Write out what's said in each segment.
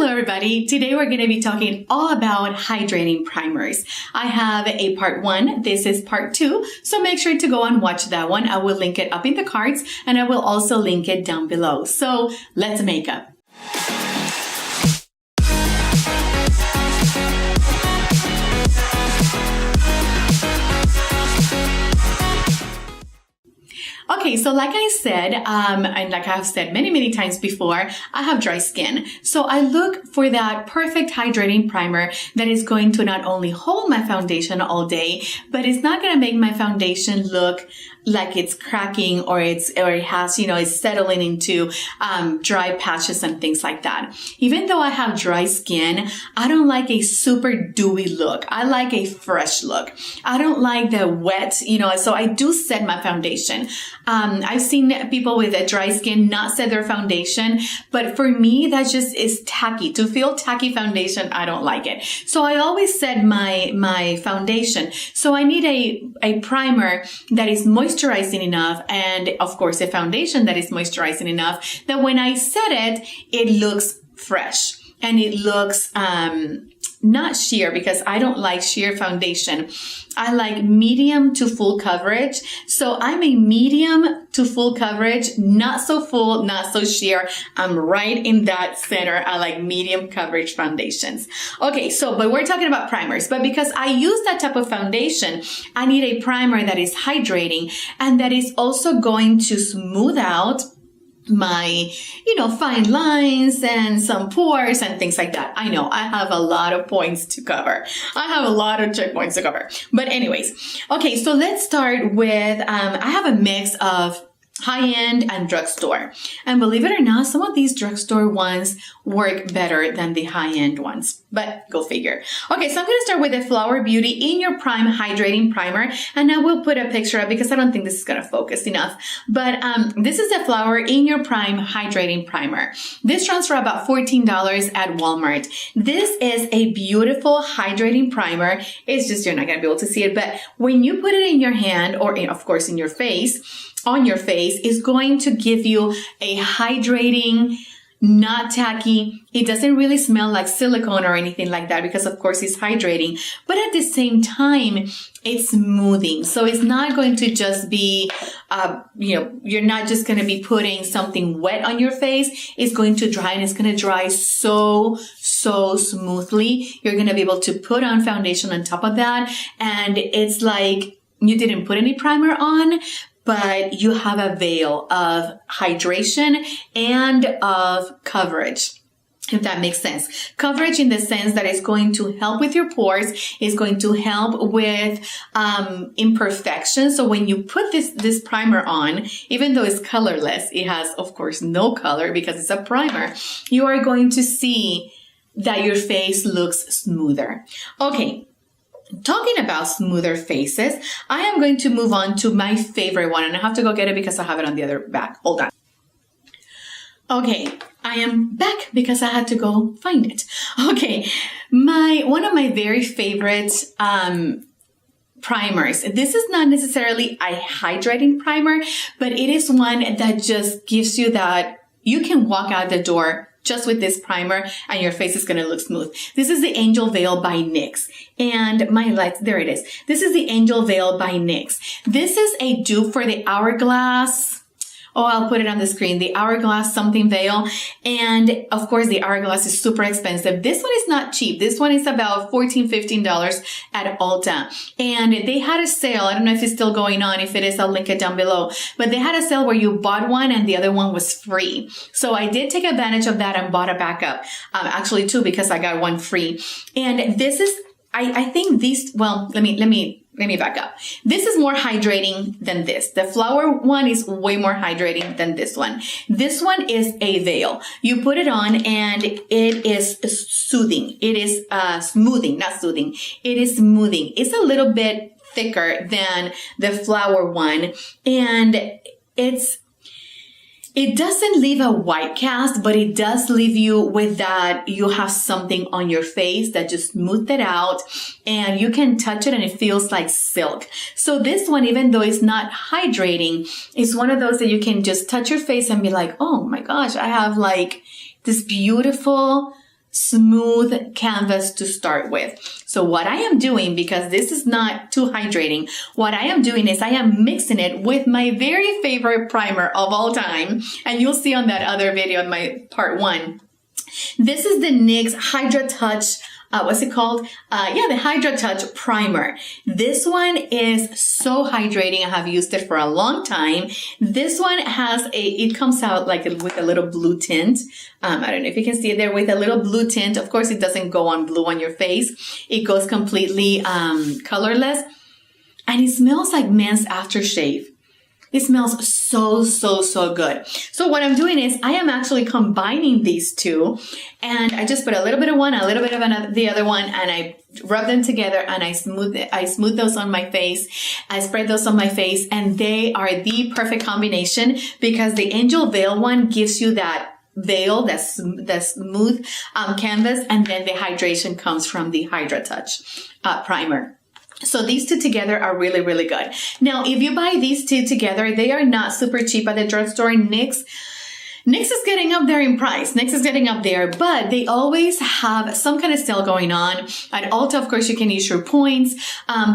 Hello everybody, today we're going to be talking all about hydrating primers. I have a part 1, this is part 2, so make sure to go and watch that one. I will link it up in the cards and I will also link it down below. So let's make up. Okay, so like I said, and like I've said many times before, I have dry skin. So I look for that perfect hydrating primer that is going to not only hold my foundation all day, but it's not going to make my foundation look like it's cracking or it has, it's settling into dry patches and things like that. Even though I have dry skin, I don't like a super dewy look. I like a fresh look. I don't like the wet, so I do set my foundation. I've seen people with a dry skin not set their foundation, but for me, that just is tacky. To feel tacky foundation, I don't like it. So I always set my foundation. So I need a primer that is moisturizing enough, and of course a foundation that is moisturizing enough that when I set it, it looks fresh and it looks not sheer, because I don't like sheer foundation. I like medium to full coverage. So I'm a medium to full coverage, not so full, not so sheer. I'm right in that center. I like medium coverage foundations. Okay, but we're talking about primers. But because I use that type of foundation, I need a primer that is hydrating and that is also going to smooth out my, fine lines and some pores and things like that. I know I have a lot of points to cover. I have a lot of checkpoints to cover. But anyways, okay, so let's start with, I have a mix of high-end and drugstore. And believe it or not, some of these drugstore ones work better than the high-end ones, but go figure. Okay, so I'm going to start with the Flower Beauty In Your Prime Hydrating Primer, and I will put a picture up because I don't think this is going to focus enough. But this is the Flower In Your Prime Hydrating Primer. This runs for about $14 at Walmart. This is a beautiful hydrating primer. It's just, you're not going to be able to see it, but when you put it in your hand, or of course in your face, on your face, is going to give you a hydrating, not tacky. It doesn't really smell like silicone or anything like that because of course it's hydrating, but at the same time, it's smoothing. So it's not going to just be, you're not just going to be putting something wet on your face. It's going to dry, and it's going to dry so smoothly. You're going to be able to put on foundation on top of that. And it's like you didn't put any primer on, but you have a veil of hydration and of coverage, if that makes sense. Coverage in the sense that it's going to help with your pores, is going to help with imperfections. So when you put this primer on, even though it's colorless, it has, of course, no color because it's a primer, you are going to see that your face looks smoother. Okay. Talking about smoother faces, I am going to move on to my favorite one, and I have to go get it because I have it on the other back. Hold on. Okay, I am back because I had to go find it. Okay, one of my very favorite primers. This is not necessarily a hydrating primer, but it is one that just gives you that you can walk out the door just with this primer and your face is going to look smooth. This is the Angel Veil by NYX. And my lights, there it is. This is the Angel Veil by NYX. This is a dupe for the Hourglass. Oh, I'll put it on the screen. The Hourglass something veil. And of course, the Hourglass is super expensive. This one is not cheap. This one is about $14, $15 at Ulta. And they had a sale. I don't know if it's still going on. If it is, I'll link it down below. But they had a sale where you bought one and the other one was free. So I did take advantage of that and bought a backup. Actually two, because I got one free. And this is, I think these, well, let me back up. This is more hydrating than this. The flower one is way more hydrating than this one. This one is a veil. You put it on and it is soothing. It is smoothing, not soothing. It is smoothing. It's a little bit thicker than the flower one, and it doesn't leave a white cast, but it does leave you with that you have something on your face that just smoothed it out, and you can touch it and it feels like silk. So this one, even though it's not hydrating, is one of those that you can just touch your face and be like, oh my gosh, I have like this beautiful smooth canvas to start with. So what I am doing, because this is not too hydrating, what I am doing is I am mixing it with my very favorite primer of all time. And you'll see on that other video in my part 1. This is the NYX Hydra Touch, what's it called? The Hydra Touch Primer. This one is so hydrating. I have used it for a long time. This one it comes out like with a little blue tint. I don't know if you can see it there with a little blue tint. Of course, it doesn't go on blue on your face. It goes completely colorless. And it smells like men's aftershave. It smells so, so, so good. So what I'm doing is I am actually combining these two, and I just put a little bit of one, a little bit of the other one, and I rub them together and I smooth those on my face. I spread those on my face, and they are the perfect combination because the Angel Veil one gives you that veil, that smooth canvas, and then the hydration comes from the Hydra Touch primer. So these two together are really, really good. Now, if you buy these two together, they are not super cheap at the drugstore. NYX is getting up there in price. NYX is getting up there, but they always have some kind of sale going on. At Ulta, of course, you can use your points.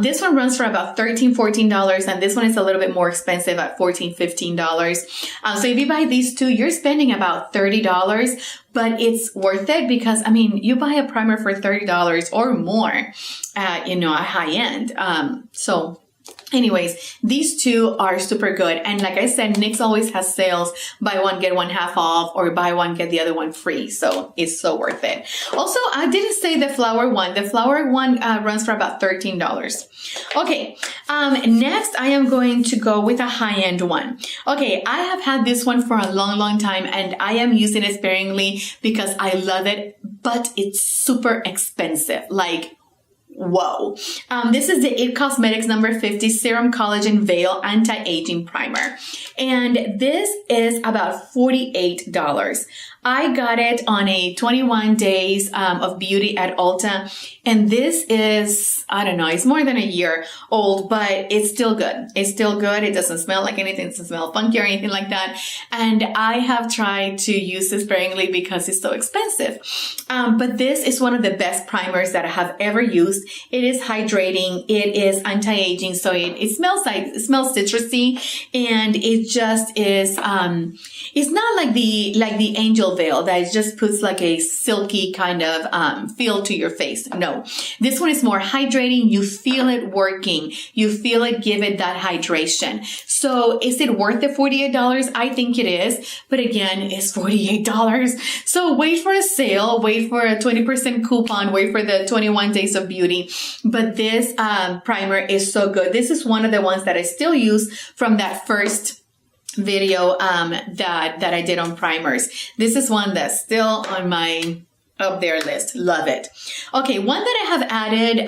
This one runs for about $13, $14, and this one is a little bit more expensive at $14, $15. So if you buy these two, you're spending about $30, but it's worth it because, I mean, you buy a primer for $30 or more at, a high end. So anyways, these two are super good. And like I said, NYX always has sales, buy one, get one half off, or buy one, get the other one free. So it's so worth it. Also, I didn't say the flower one. The flower one runs for about $13. Okay, next I am going to go with a high-end one. Okay, I have had this one for a long, long time, and I am using it sparingly because I love it, but it's super expensive. Like, whoa. This is the IT Cosmetics number 50 Serum Collagen Veil Anti-Aging Primer. And this is about $48. I got it on a 21 days of beauty at Ulta. And this is, I don't know, it's more than a year old, but it's still good. It's still good. It doesn't smell like anything. It doesn't smell funky or anything like that. And I have tried to use this sparingly because it's so expensive. But this is one of the best primers that I have ever used. It is hydrating. It is anti-aging. So it smells citrusy, and it just is, it's not like the Angel Veil that just puts like a silky kind of feel to your face. No, this one is more hydrating. You feel it working. You feel it give it that hydration. So is it worth the $48? I think it is. But again, it's $48. So wait for a sale, wait for a 20% coupon, wait for the 21 days of beauty. But this primer is so good. This is one of the ones that I still use from that first video that I did on primers. This is one that's still on my up there list. Love it. Okay, one that I have added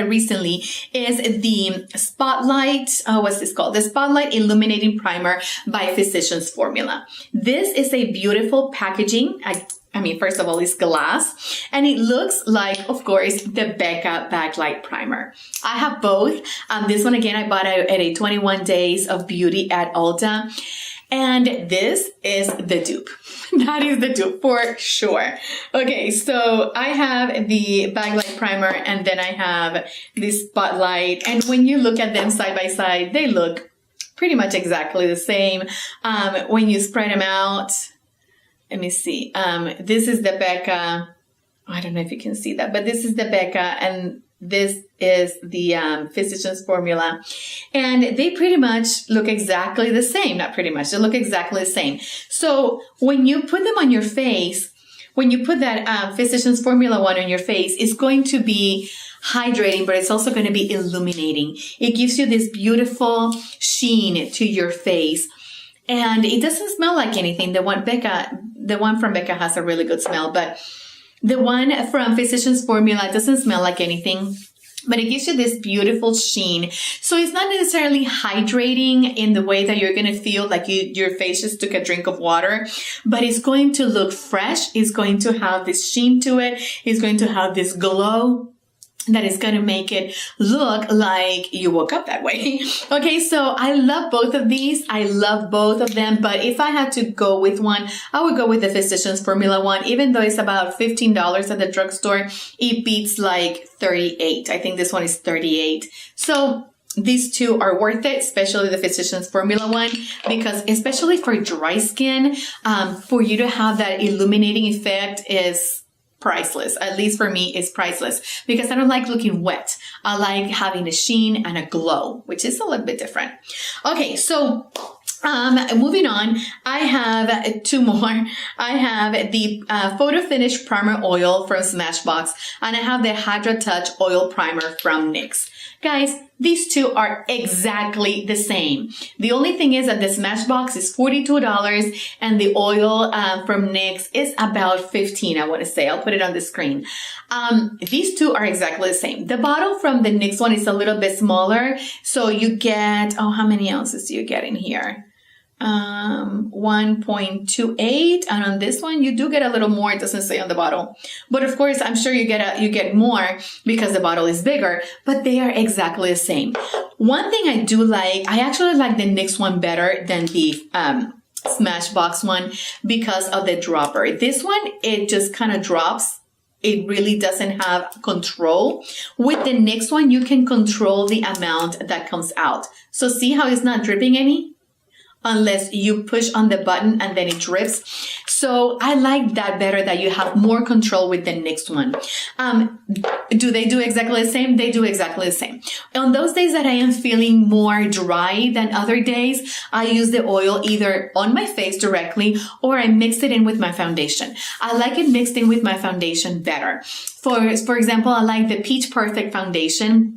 recently is the Spotlight, what's this called? The Spotlight Illuminating Primer by Physicians Formula. This is a beautiful packaging. I mean, first of all, it's glass, and it looks like, of course, the Becca Backlight Primer. I have both. This one, again, I bought at a 21 days of beauty at Ulta, and this is the dupe. That is the dupe for sure. Okay, so I have the Backlight Primer, and then I have the Spotlight, and when you look at them side by side, they look pretty much exactly the same. When you spread them out, let me see. This is the Becca. I don't know if you can see that, but this is the Becca, and this is the Physicians Formula. And they pretty much look exactly the same. Not pretty much. They look exactly the same. So when you put them on your face, when you put that Physicians Formula one on your face, it's going to be hydrating, but it's also going to be illuminating. It gives you this beautiful sheen to your face. And it doesn't smell like anything. The one from Becca has a really good smell, but the one from Physicians Formula doesn't smell like anything, but it gives you this beautiful sheen. So it's not necessarily hydrating in the way that you're going to feel like your face just took a drink of water, but it's going to look fresh. It's going to have this sheen to it. It's going to have this glow. that is going to make it look like you woke up that way. Okay, so I love both of these. I love both of them, but if I had to go with one, I would go with the Physicians Formula one. Even though it's about $15 at the drugstore, it beats like 38. I think this one is 38. So these two are worth it, especially the Physicians Formula one, because especially for dry skin, for you to have that illuminating effect is priceless. At least for me, it's priceless because I don't like looking wet. I like having a sheen and a glow, which is a little bit different. Okay, so moving on, I have two more. I have the Photo Finish Primer Oil from Smashbox, and I have the Hydra Touch Oil Primer from NYX. Guys, these two are exactly the same. The only thing is that the Smashbox is $42 and the oil from NYX is about $15, I want to say. I'll put it on the screen. These two are exactly the same. The bottle from the NYX one is a little bit smaller. So you get, how many ounces do you get in here? 1.28, and on this one you do get a little more. It doesn't say on the bottle, but of course I'm sure you get more because the bottle is bigger, but they are exactly the same. One thing I do like, I actually like the NYX one better than the Smashbox one because of the dropper. This one, it just kind of drops. It really doesn't have control. With the NYX one, you can control the amount that comes out. So see how it's not dripping any? Unless you push on the button and then it drips. So I like that better, that you have more control with the NYX one. Do they do exactly the same? They do exactly the same. On those days that I am feeling more dry than other days, I use the oil either on my face directly or I mix it in with my foundation. I like it mixed in with my foundation better. For example, I like the Peach Perfect foundation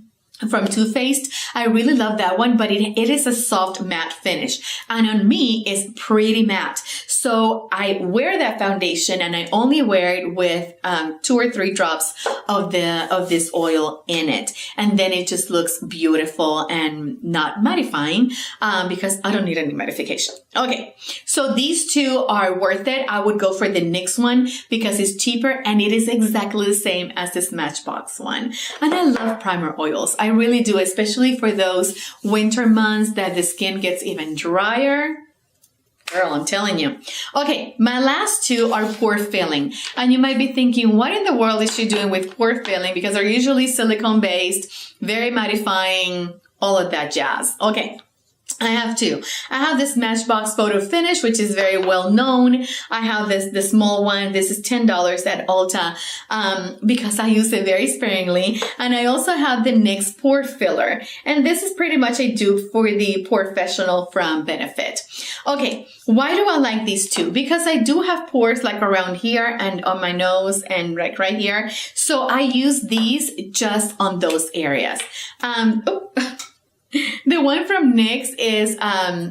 from Too Faced. I really love that one, but it is a soft matte finish. And on me, it's pretty matte. So I wear that foundation and I only wear it with 2 or 3 drops of this oil in it. And then it just looks beautiful and not mattifying because I don't need any mattification. Okay, so these two are worth it. I would go for the NYX one because it's cheaper and it is exactly the same as the Smashbox one. And I love primer oils. I really do, especially for those winter months that the skin gets even drier. Girl, I'm telling you. Okay, my last two are pore filling. And you might be thinking, what in the world is she doing with pore filling? Because they're usually silicone based, very mattifying, all of that jazz. Okay. I have two. I have this Smashbox Photo Finish, which is very well known. I have the small one. This is $10 at Ulta because I use it very sparingly. And I also have the NYX Pore Filler. And this is pretty much a dupe for the Porefessional from Benefit. Okay, why do I like these two? Because I do have pores like around here and on my nose and like right here. So I use these just on those areas. The one from NYX is,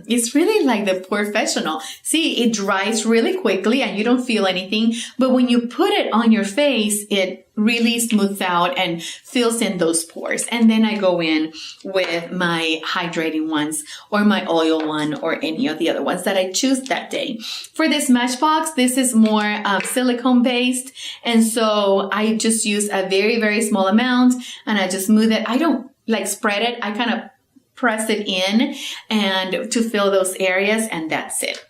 it's really like the Porefessional. See, it dries really quickly and you don't feel anything. But when you put it on your face, it really smooths out and fills in those pores. And then I go in with my hydrating ones or my oil one or any of the other ones that I choose that day. For this Smashbox, this is more silicone based. And so I just use a very, very small amount and I just smooth it. I don't like spread it. I kind of press it in and to fill those areas, and that's it.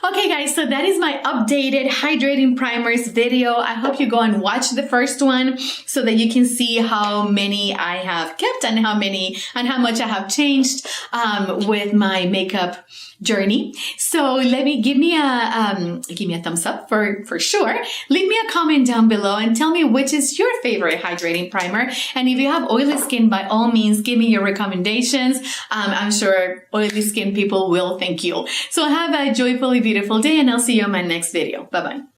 Okay guys, so that is my updated hydrating primers video. I hope you go and watch the first one so that you can see how many I have kept and how much I have changed with my makeup journey. So give me a thumbs up for sure. Leave me a comment down below and tell me which is your favorite hydrating primer. And if you have oily skin, by all means, give me your recommendations. I'm sure oily skin people will thank you. So have a joyfully beautiful day and I'll see you on my next video. Bye-bye.